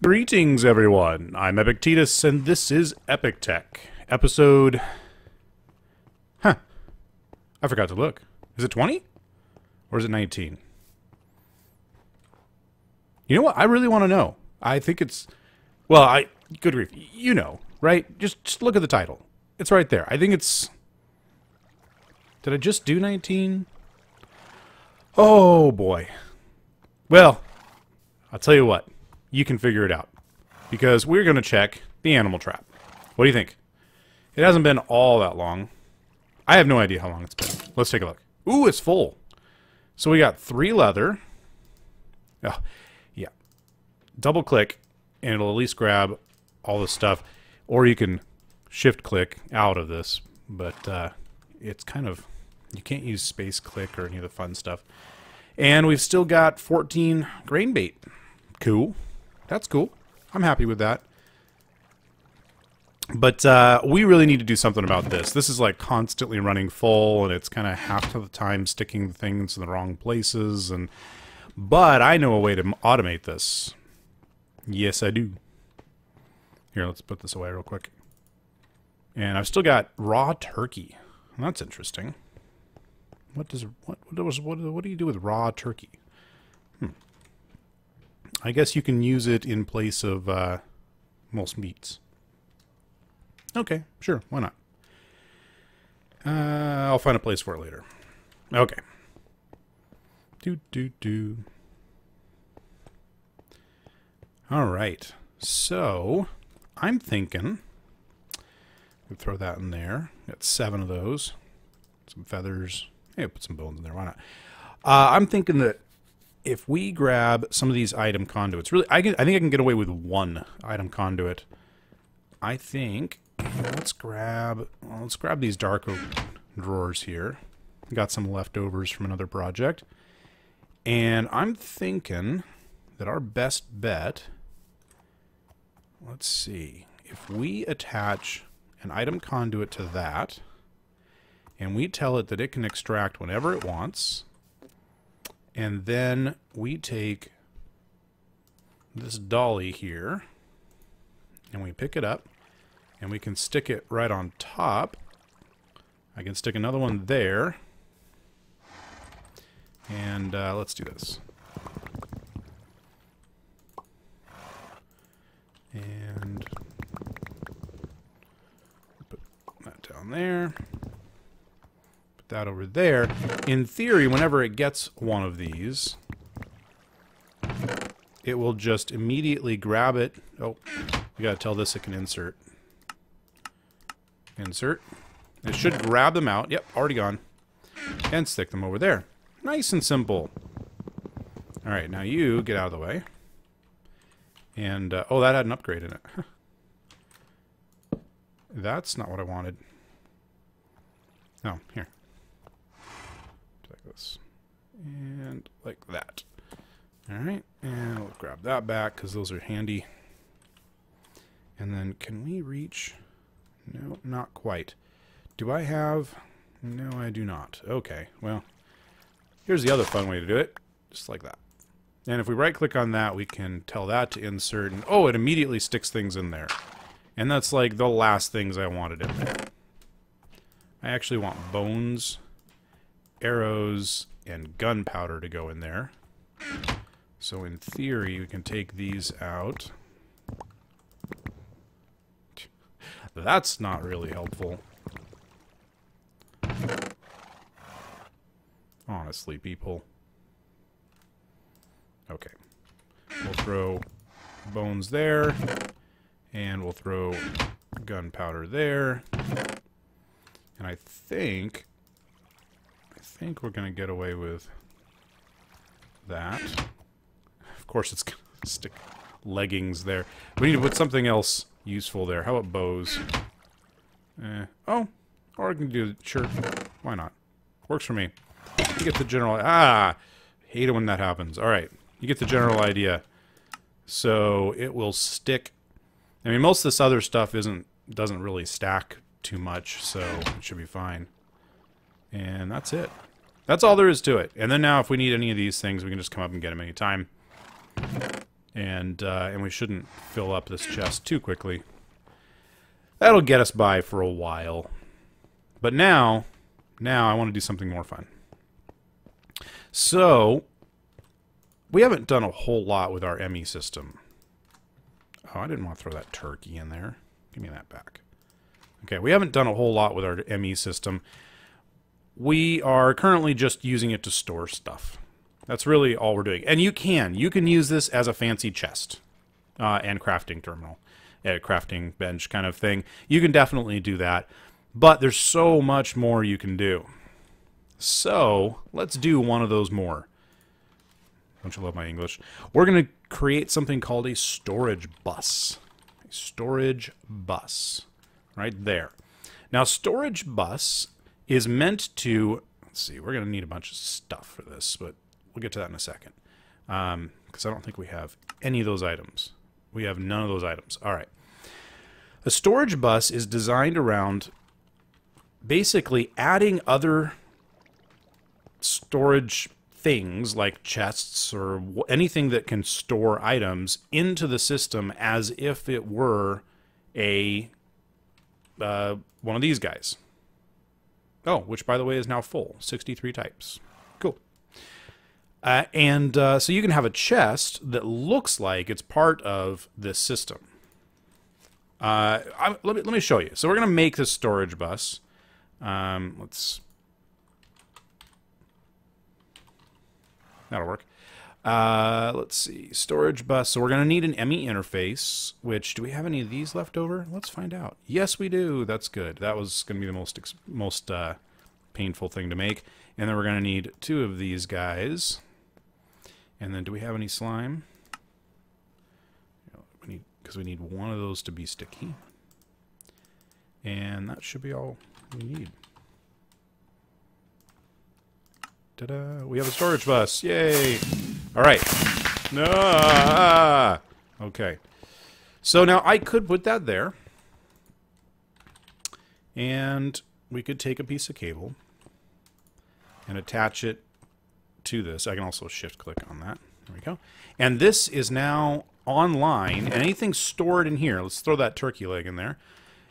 Greetings, everyone. I'm EpikTek, and this is EpikTek. Episode... Huh. I forgot to look. Is it 20? Or is it 19? You know what? I really want to know. I think it's... Well, good grief. You know, right? Just look at the title. It's right there. I think it's... Did I just do 19? Oh, boy. Well, I'll tell you what. You can figure it out. Because we're going to check the animal trap. What do you think? It hasn't been all that long. I have no idea how long it's been. Let's take a look. Ooh, it's full. So we got 3 leather. Oh, yeah. Double click, and it'll at least grab all the stuff. Or you can shift click out of this. But it's kind of... You can't use space click or any of the fun stuff. And we've still got 14 grain bait. Cool. That's cool. I'm happy with that. But we really need to do something about this. This is like constantly running full, and it's kind of half of the time sticking things in the wrong places. But I know a way to automate this. Yes, I do. Here, let's put this away real quick. And I've still got raw turkey. That's interesting. What do you do with raw turkey? I guess you can use it in place of most meats. Okay, sure, why not? I'll find a place for it later. Okay. All right. So, I'm thinking we'll throw that in there. Got 7 of those. Some feathers. Hey, put some bones in there. Why not? I'm thinking that if we grab some of these item conduits, really, I think I can get away with 1 item conduit. I think let's grab these dark oak drawers here. Got some leftovers from another project, and I'm thinking that our best bet. Let's see if we attach an item conduit to that, and we tell it that it can extract whenever it wants. And then we take this dolly here, and we pick it up, and we can stick it right on top. I can stick another one there. And let's do this. And put that down there. That over there. In theory, whenever it gets one of these, it will just immediately grab it. Oh, we gotta tell this it can insert. Insert. It should grab them out. Yep, already gone. And stick them over there. Nice and simple. Alright, now you get out of the way. And, oh, that had an upgrade in it. That's not what I wanted. Oh, here. This. And like that. Alright, and we'll grab that back because those are handy. And then can we reach? No, not quite. Do I have? No, I do not. Okay, well, here's the other fun way to do it. Just like that. And if we right click on that, we can tell that to insert, and oh, it immediately sticks things in there. And that's like the last things I wanted in there. I actually want bones, arrows, and gunpowder to go in there. So in theory, we can take these out. That's not really helpful. Honestly, people. Okay. We'll throw bones there, and we'll throw gunpowder there. And I think we're going to get away with that. Of course, it's going to stick leggings there. We need to put something else useful there. How about bows? Oh, or I can do, sure, why not? Works for me. You get the general, hate it when that happens. All right, you get the general idea. So it will stick. I mean, most of this other stuff doesn't really stack too much, so it should be fine. And that's it. That's all there is to it. And then now if we need any of these things, we can just come up and get them anytime. And we shouldn't fill up this chest too quickly. That'll get us by for a while. But now I want to do something more fun. So, we haven't done a whole lot with our ME system. Oh, I didn't want to throw that turkey in there. Give me that back. Okay, we haven't done a whole lot with our ME system. We are currently just using it to store stuff. That's really all we're doing. And you can use this as a fancy chest and crafting terminal, a crafting bench kind of thing. You can definitely do that, but there's so much more you can do. So let's do one of those more. Don't you love my English? We're going to create something called a storage bus. A storage bus. Right there. Now, storage bus is meant to... Let's see, we're going to need a bunch of stuff for this, but we'll get to that in a second. Because I don't think we have any of those items. We have none of those items. All right. A storage bus is designed around basically adding other storage things like chests or anything that can store items into the system as if it were a one of these guys. Oh, which by the way is now full. 63 types. Cool. So you can have a chest that looks like it's part of this system. Let me show you. So we're going to make this storage bus. That'll work. Let's see. Storage bus. So we're going to need an ME interface, which, do we have any of these left over? Let's find out. Yes, we do. That's good. That was going to be the most painful thing to make. And then we're going to need 2 of these guys. And then do we have any slime? Because we need one of those to be sticky. And that should be all we need. Ta-da! We have a storage bus. Yay! All right. Ah! Okay. So now I could put that there. And we could take a piece of cable and attach it to this. I can also shift click on that. There we go. And this is now online. And anything stored in here, let's throw that turkey leg in there.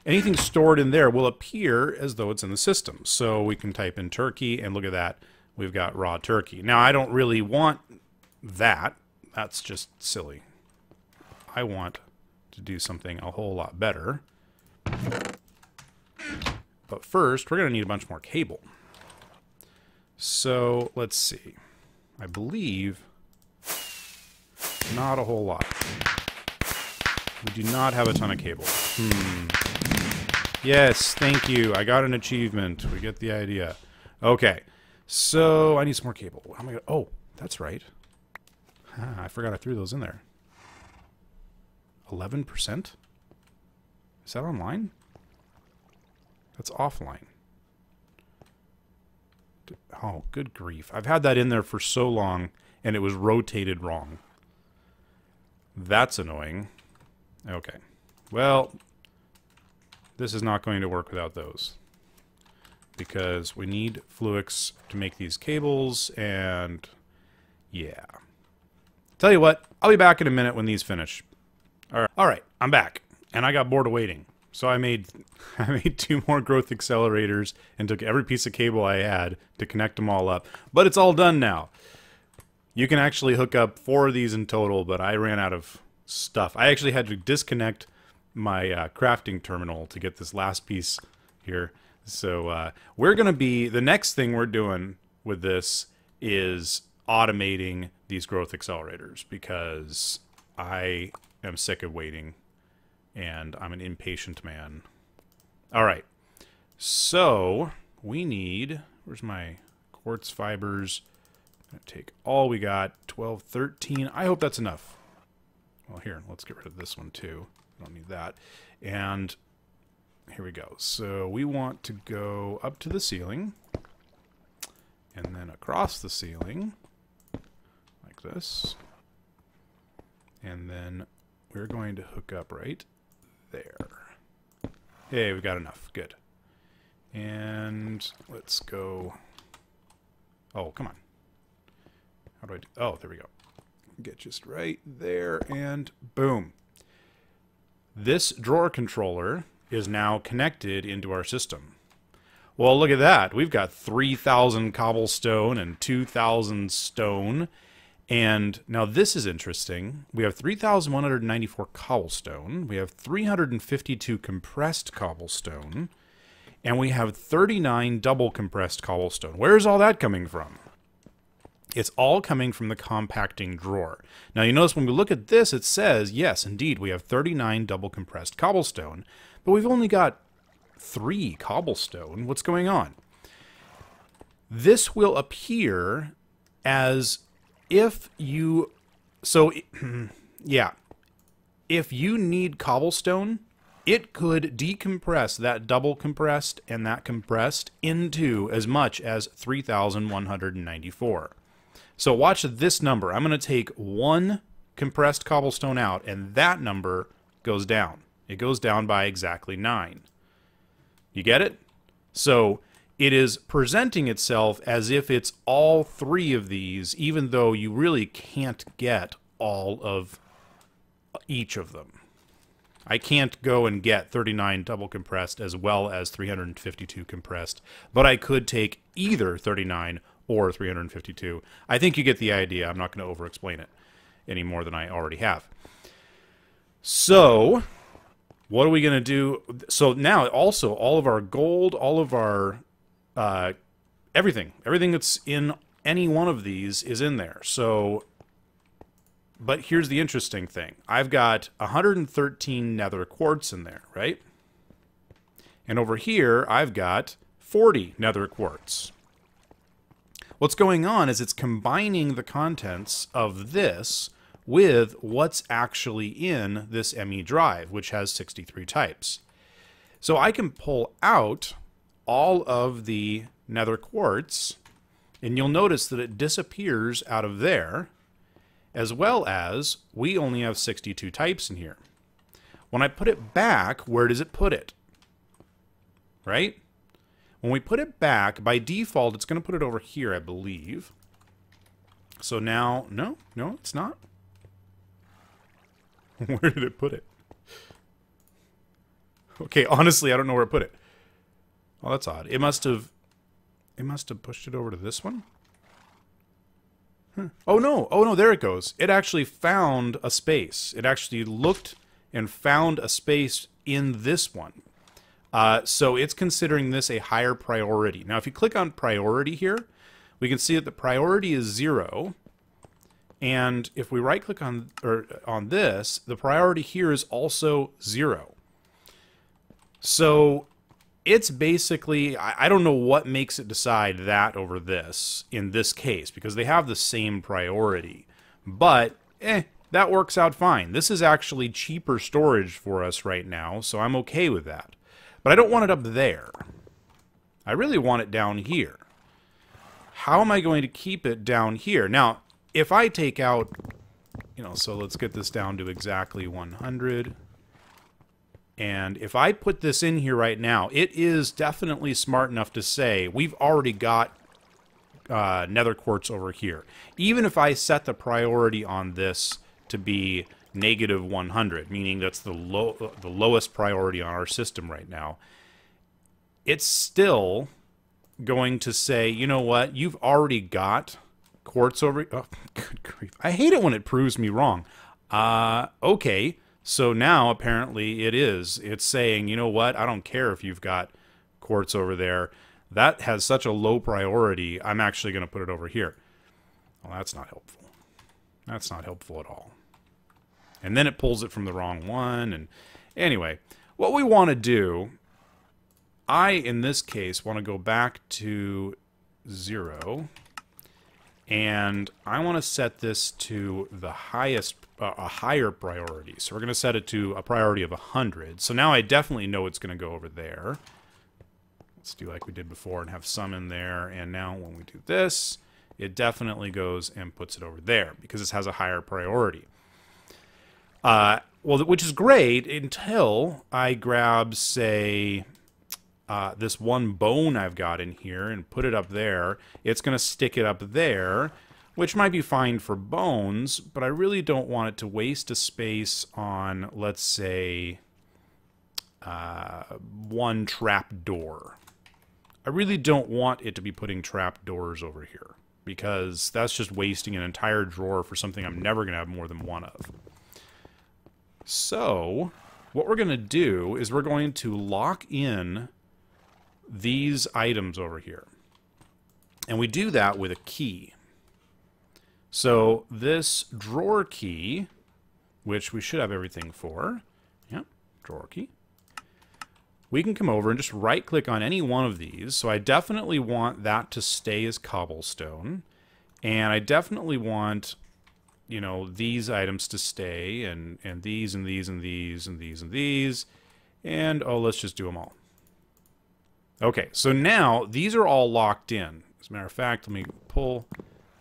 Anything stored in there will appear as though it's in the system. So we can type in turkey and look at that. We've got raw turkey. Now, I don't really want that. That's just silly. I want to do something a whole lot better. But first, we're going to need a bunch more cable. So, let's see. I believe not a whole lot. We do not have a ton of cable. Yes, thank you. I got an achievement. We get the idea. Okay. So, I need some more cable. How am I gonna... Oh, that's right. I forgot I threw those in there. 11%? Is that online? That's offline. Oh, good grief. I've had that in there for so long, and it was rotated wrong. That's annoying. Okay. Well, this is not going to work without those. Because we need Fluix to make these cables, and yeah. Tell you what, I'll be back in a minute when these finish. All right, I'm back, and I got bored of waiting. So I made 2 more growth accelerators and took every piece of cable I had to connect them all up. But it's all done now. You can actually hook up 4 of these in total, but I ran out of stuff. I actually had to disconnect my crafting terminal to get this last piece here. So we're going to be, the next thing we're doing with this is automating these growth accelerators because I am sick of waiting and I'm an impatient man. All right. So we need, where's my quartz fibers? I'm going to take all we got, 12, 13. I hope that's enough. Well, here, let's get rid of this one too. I don't need that. And here we go. So we want to go up to the ceiling and then across the ceiling like this. And then we're going to hook up right there. Hey, we got enough. Good. And let's go. Oh, come on. How do I do? Oh, there we go. Get just right there, and boom. This drawer controller is now connected into our system. Well, look at that. We've got 3,000 cobblestone and 2,000 stone. And now this is interesting. We have 3,194 cobblestone. We have 352 compressed cobblestone. And we have 39 double compressed cobblestone. Where's all that coming from? It's all coming from the compacting drawer. Now you notice when we look at this, it says, yes, indeed, we have 39 double compressed cobblestone, but we've only got 3 cobblestone. What's going on? This will appear as if you... So, yeah. If you need cobblestone, it could decompress that double compressed and that compressed into as much as 3,194. So watch this number. I'm going to take 1 compressed cobblestone out, and that number goes down. It goes down by exactly 9. You get it? So it is presenting itself as if it's all 3 of these, even though you really can't get all of each of them. I can't go and get 39 double compressed as well as 352 compressed, but I could take either 39 or 352. I think you get the idea. I'm not going to over-explain it any more than I already have. So, what are we going to do? So now, also, all of our gold, all of our everything that's in any one of these is in there. So, but here's the interesting thing. I've got 113 nether quartz in there, right? And over here, I've got 40 nether quartz. What's going on is it's combining the contents of this with what's actually in this ME drive, which has 63 types. So I can pull out all of the nether quartz, and you'll notice that it disappears out of there, as well as we only have 62 types in here. When I put it back, where does it put it? Right? When we put it back, by default, it's going to put it over here, I believe. So now, no, it's not. Where did it put it? Okay, honestly, I don't know where it put it. Well, that's odd. It must have pushed it over to this one. Huh. Oh no, there it goes. It actually found a space. It actually looked and found a space in this one. So it's considering this a higher priority. Now, if you click on priority here, we can see that the priority is 0. And if we right-click on this, the priority here is also 0. So it's basically, I don't know what makes it decide that over this in this case, because they have the same priority. But, that works out fine. This is actually cheaper storage for us right now, so I'm okay with that. But I don't want it up there. I really want it down here. How am I going to keep it down here? Now, if I take out, so let's get this down to exactly 100. And if I put this in here right now, it is definitely smart enough to say, we've already got nether quartz over here. Even if I set the priority on this to be -100, meaning that's the lowest priority on our system right now, it's still going to say, you know what, you've already got quartz over... Oh, good grief. I hate it when it proves me wrong. Okay, so now apparently it is. It's saying, you know what, I don't care if you've got quartz over there. That has such a low priority, I'm actually going to put it over here. Well, that's not helpful. That's not helpful at all. And then it pulls it from the wrong one. And anyway, what we want to do, in this case, want to go back to 0. And I want to set this to the highest, a higher priority. So we're going to set it to a priority of 100. So now I definitely know it's going to go over there. Let's do like we did before and have some in there. And now when we do this, it definitely goes and puts it over there because this has a higher priority. Well, which is great until I grab, say, this one bone I've got in here and put it up there. It's going to stick it up there. which might be fine for bones, but I really don't want it to waste a space on, let's say, one trap door. I really don't want it to be putting trap doors over here, because that's just wasting an entire drawer for something I'm never going to have more than one of. So, what we're going to do is we're going to lock in these items over here. And we do that with a key. So, this drawer key, which we should have everything for, yep, drawer key, we can come over and just right-click on any one of these. So I definitely want that to stay as cobblestone. And I definitely want, you know, these items to stay, and these, and these, and these, and these, and these. And, oh, let's just do them all. Okay, so now these are all locked in. As a matter of fact, let me pull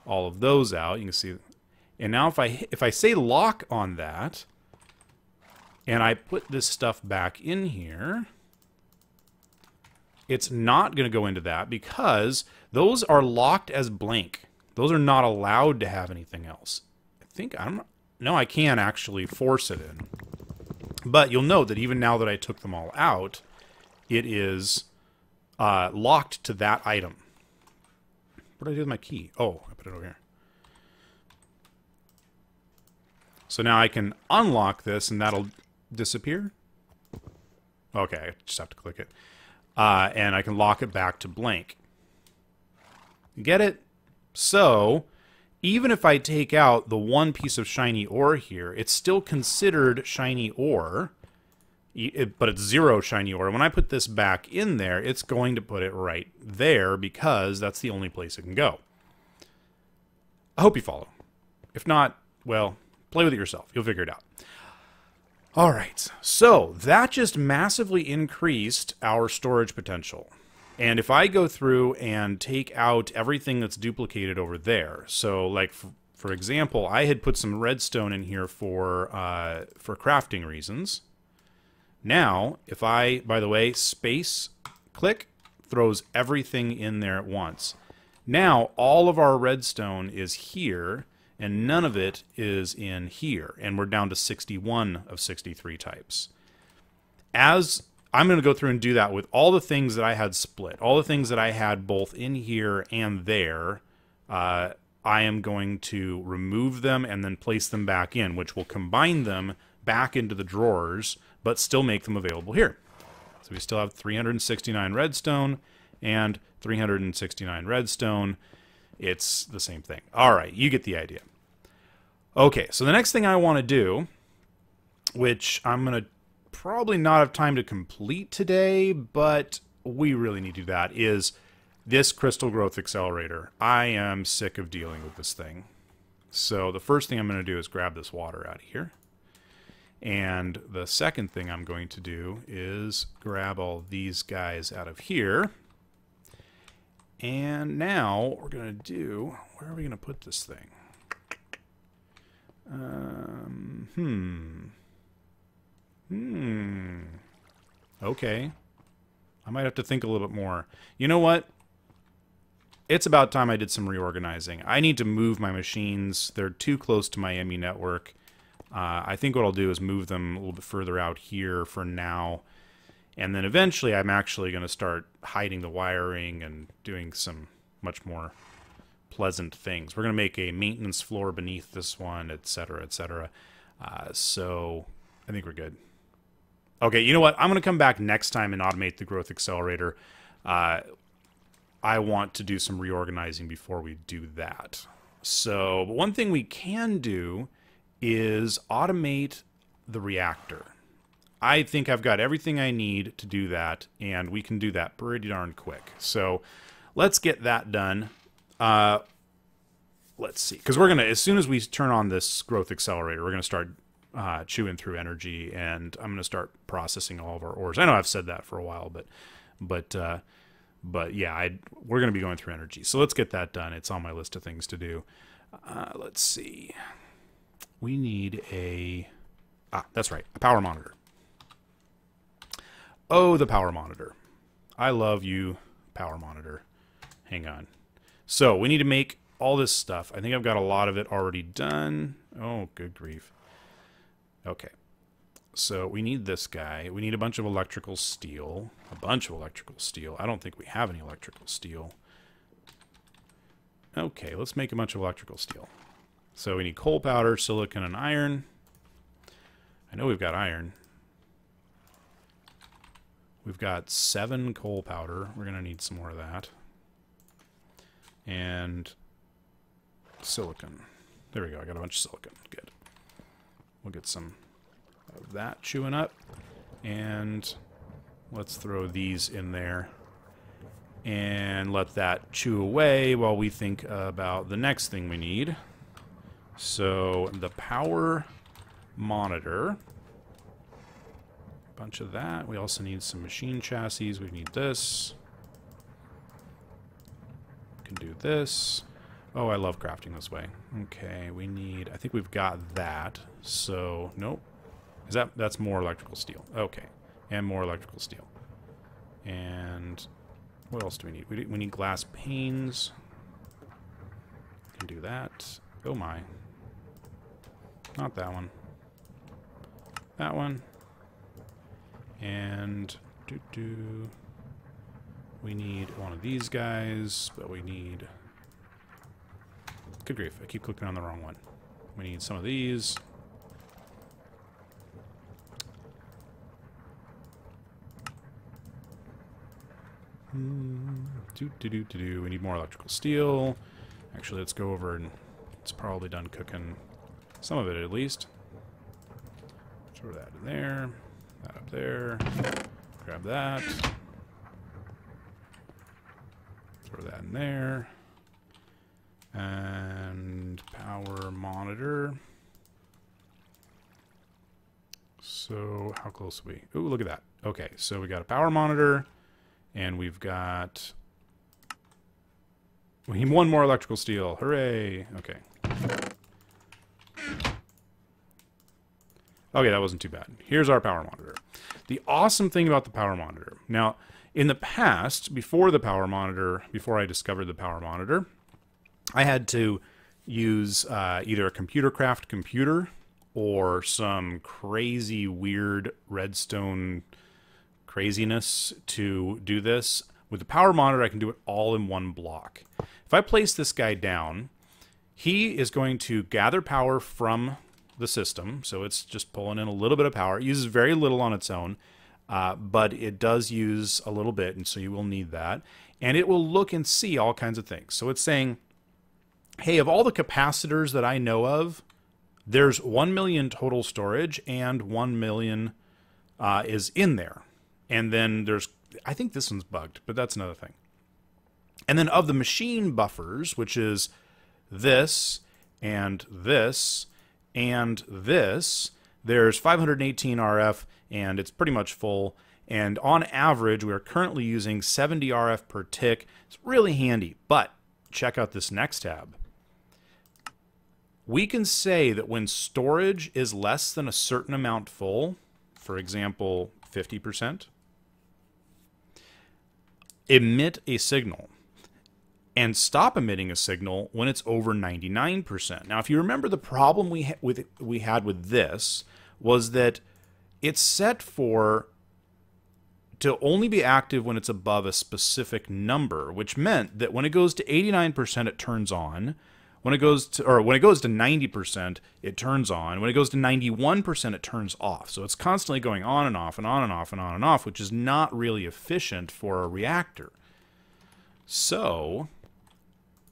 all of those out. You can see. And now if I say lock on that, and I put this stuff back in here, it's not going to go into that because those are locked as blank. Those are not allowed to have anything else. I think no, I can actually force it in. But you'll note that even now that I took them all out, it is locked to that item. What did I do with my key? Oh, I put it over here. So now I can unlock this and that'll disappear. Okay, I just have to click it. And I can lock it back to blank. You get it? So, even if I take out the one piece of shiny ore here, it's still considered shiny ore, but it's 0 shiny ore. When I put this back in there, it's going to put it right there because that's the only place it can go. I hope you follow. If not, well, play with it yourself. You'll figure it out. Alright, so that just massively increased our storage potential. And if I go through and take out everything that's duplicated over there, so like for example, I had put some redstone in here for crafting reasons. Now, if I, by the way, space click, throws everything in there at once. Now, all of our redstone is here, and none of it is in here. And we're down to 61 of 63 types. As I'm going to go through and do that with all the things that I had split, all the things that I had both in here and there, I am going to remove them and then place them back in, which will combine them back into the drawers, but still make them available here. So we still have 369 redstone and 369 redstone. It's the same thing. All right, you get the idea. Okay, so the next thing I want to do, which I'm going to probably not have time to complete today, but we really need to do that, is this crystal growth accelerator. I am sick of dealing with this thing. So the first thing I'm going to do is grab this water out of here. And the second thing I'm going to do is grab all these guys out of here. And now what we're going to do, where are we going to put this thing? Okay. I might have to think a little bit more. You know what? It's about time I did some reorganizing. I need to move my machines. They're too close to my ME network. I think what I'll do is move them a little bit further out here for now. And then eventually I'm actually going to start hiding the wiring and doing some much more pleasant things. We're going to make a maintenance floor beneath this one, etc., etc. So I think we're good. Okay, you know what? I'm going to come back next time and automate the growth accelerator. I want to do some reorganizing before we do that. So one thing we can do is automate the reactor. I think I've got everything I need to do that, and we can do that pretty darn quick. So let's get that done. Let's see, because we're gonna, as soon as we turn on this growth accelerator, we're gonna start chewing through energy, and I'm gonna start processing all of our ores. I know I've said that for a while, but yeah, we're gonna be going through energy. So let's get that done. It's on my list of things to do. Let's see. We need a that's right, a power monitor. Oh, the power monitor. I love you, power monitor. Hang on. So we need to make all this stuff. I think I've got a lot of it already done. Oh, good grief. Okay. So we need this guy. We need a bunch of electrical steel. A bunch of electrical steel. I don't think we have any electrical steel. Okay, let's make a bunch of electrical steel. So we need coal powder, silicon, and iron. I know we've got iron. We've got 7 coal powder. We're going to need some more of that. And silicon. There we go. I got a bunch of silicon. Good. We'll get some of that chewing up. And let's throw these in there. And let that chew away while we think about the next thing we need. So the power monitor. Bunch of that. We also need some machine chassis. We need this. We can do this. Oh, I love crafting this way. Okay, we need... I think we've got that. So, nope. Is that's more electrical steel. Okay. And more electrical steel. And what else do we need? We need glass panes. We can do that. Oh my. Not that one. That one. And we need one of these guys, but we need... Good grief, I keep clicking on the wrong one. We need some of these. We need more electrical steel. Actually, let's go over and it's probably done cooking some of it at least. Throw that in there. That up there. Grab that. Throw that in there. And power monitor. So how close are we? Ooh, look at that. Okay, so we got a power monitor, and we've got... We need one more electrical steel. Hooray! Okay. Okay, that wasn't too bad. Here's our power monitor. The awesome thing about the power monitor... Now, in the past, before I discovered the power monitor, I had to use either a computercraft computer or some crazy, weird redstone craziness to do this. With the power monitor, I can do it all in one block. If I place this guy down, he is going to gather power from the system. So it's just pulling in a little bit of power. It uses very little on its own, but it does use a little bit, and so you will need that. And it will look and see all kinds of things. So it's saying, hey, of all the capacitors that I know of, there's 1 million total storage, and 1 million is in there. And then there's, I think this one's bugged, but that's another thing. And then of the machine buffers, which is this, and this, and this, there's 518 RF, and it's pretty much full. And on average, we are currently using 70 RF per tick. It's really handy, but check out this next tab. We can say that when storage is less than a certain amount full, for example, 50%, emit a signal and stop emitting a signal when it's over 99%. Now, if you remember, the problem we had with this was that it's set to only be active when it's above a specific number, which meant that when it goes to 89%, it turns on. When it goes to 90%, it turns on. When it goes to 91%, it turns off. So it's constantly going on and off and on and off and on and off, which is not really efficient for a reactor. So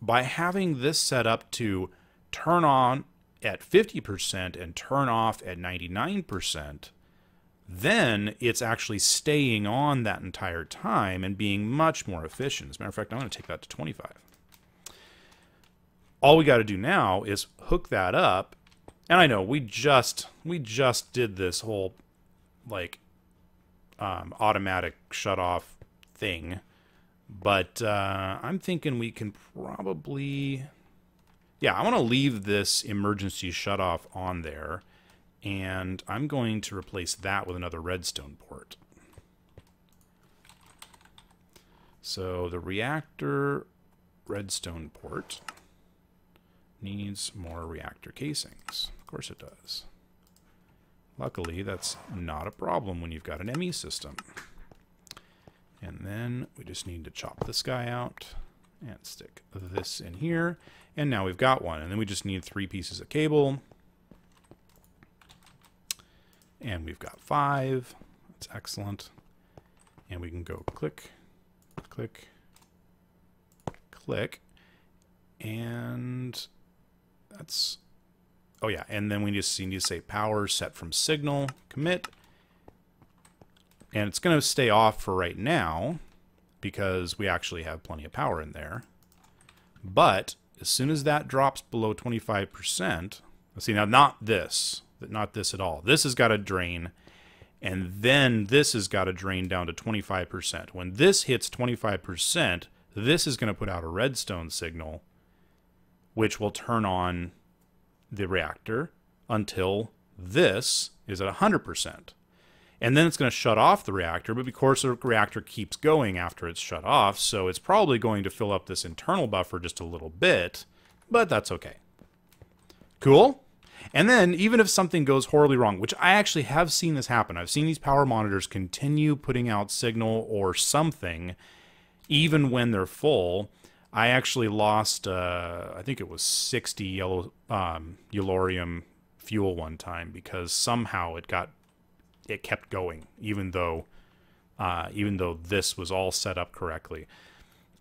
by having this set up to turn on at 50% and turn off at 99%, then it's actually staying on that entire time and being much more efficient. As a matter of fact, I'm going to take that to 25. All we got to do now is hook that up. And I know we just did this whole like automatic shut off thing, but I'm thinking we can probably, yeah, I want to leave this emergency shut off on there, and I'm going to replace that with another redstone port. So the reactor redstone port. needs more reactor casings. Of course it does. Luckily, that's not a problem when you've got an ME system. And then we just need to chop this guy out and stick this in here. And now we've got one. And then we just need 3 pieces of cable. And we've got 5. That's excellent. And we can go click, click, click. And that's... Oh yeah, and then we just need to say power set from signal, commit. And it's going to stay off for right now because we actually have plenty of power in there. But as soon as that drops below 25%, let's see, now not this at all. This has got to drain, and then this has got to drain down to 25%. When this hits 25%, this is going to put out a redstone signal, which will turn on the reactor until this is at 100%. And then it's going to shut off the reactor, but of course the reactor keeps going after it's shut off, so it's probably going to fill up this internal buffer just a little bit, but that's okay. Cool? And then even if something goes horribly wrong, which I actually have seen this happen, I've seen these power monitors continue putting out signal or something even when they're full. I actually lost, I think it was 60 yellow Yellorium fuel one time because somehow it kept going, even though this was all set up correctly.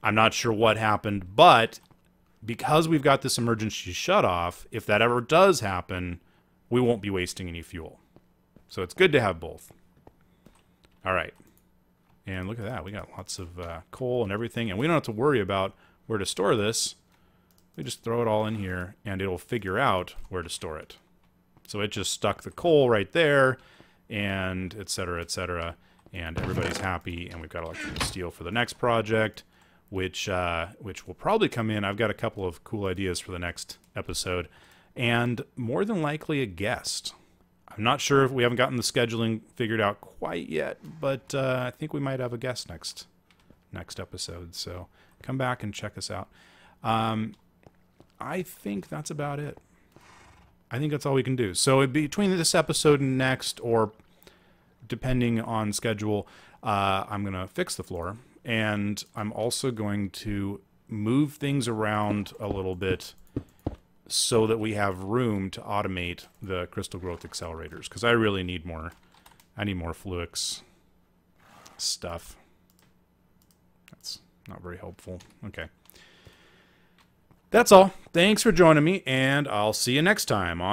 I'm not sure what happened, but because we've got this emergency shutoff, if that ever does happen, we won't be wasting any fuel. So it's good to have both. All right. And look at that. We got lots of coal and everything, and we don't have to worry about where to store this. We just throw it all in here, and it'll figure out where to store it. So it just stuck the coal right there, and et cetera, and everybody's happy, and we've got electrical steel for the next project, which will probably come in. I've got a couple of cool ideas for the next episode, and more than likely a guest. I'm not sure if we haven't gotten the scheduling figured out quite yet, but I think we might have a guest next episode, so come back and check us out. I think that's about it. I think that's all we can do. So between this episode and next, or depending on schedule, I'm going to fix the floor. And I'm also going to move things around a little bit so that we have room to automate the crystal growth accelerators. Because I really need more. I need more Fluix stuff. That's not very helpful. Okay. That's all. Thanks for joining me, and I'll see you next time on